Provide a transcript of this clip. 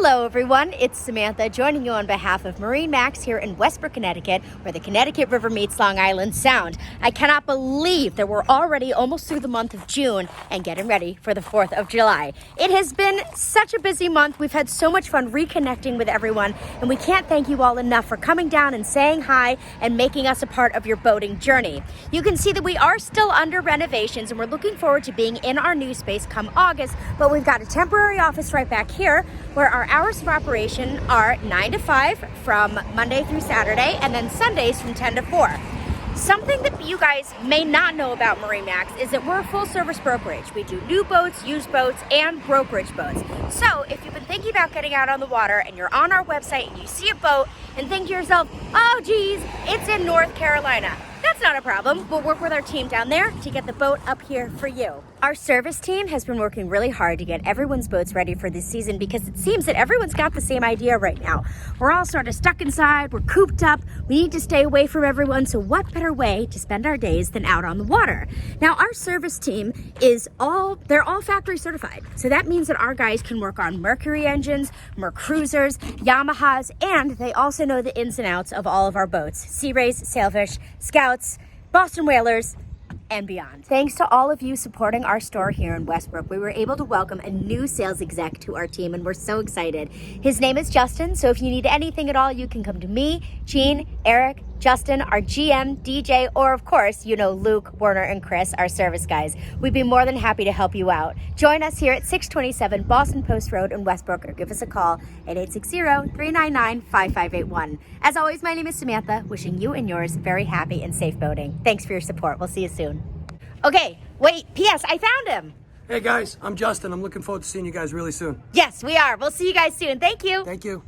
Hello everyone, it's Samantha joining you on behalf of MarineMax here in Westbrook, Connecticut, where the Connecticut River meets Long Island Sound. I cannot believe that we're already almost through the month of June and getting ready for the 4th of July. It has been such a busy month. We've had so much fun reconnecting with everyone, and we can't thank you all enough for coming down and saying hi and making us a part of your boating journey. You can see that we are still under renovations and we're looking forward to being in our new space come August, but we've got a temporary office right back here where our hours of operation are 9 to 5 from Monday through Saturday, and then Sundays from 10 to 4. Something that you guys may not know about MarineMax is that we're a full service brokerage. We do new boats, used boats, and brokerage boats. So if you've been thinking about getting out on the water and you're on our website and you see a boat and think to yourself, oh geez, it's in North Carolina. That's not a problem. We'll work with our team down there to get the boat up here for you. Our service team has been working really hard to get everyone's boats ready for this season because it seems that everyone's got the same idea right now. We're all sort of stuck inside, we're cooped up, we need to stay away from everyone, so what better way to spend our days than out on the water? Now our service team they're all factory certified. So that means that our guys can work on Mercury engines, Mercruisers, Yamahas, and they also know the ins and outs of all of our boats. Sea Rays, Sailfish, Scouts, Boston Whalers, and beyond. Thanks to all of you supporting our store here in Westbrook, we were able to welcome a new sales exec to our team, and we're so excited. His name is Justin, so if you need anything at all, you can come to me, Jean, Eric, Justin, our GM, DJ, or of course, you know Luke, Werner, and Chris, our service guys. We'd be more than happy to help you out. Join us here at 627 Boston Post Road in Westbrook, or give us a call at 860-399-5581. As always, my name is Samantha, wishing you and yours very happy and safe boating. Thanks for your support. We'll see you soon. Okay, wait, P.S. I found him. Hey guys, I'm Justin. I'm looking forward to seeing you guys really soon. Yes, we are. We'll see you guys soon. Thank you. Thank you.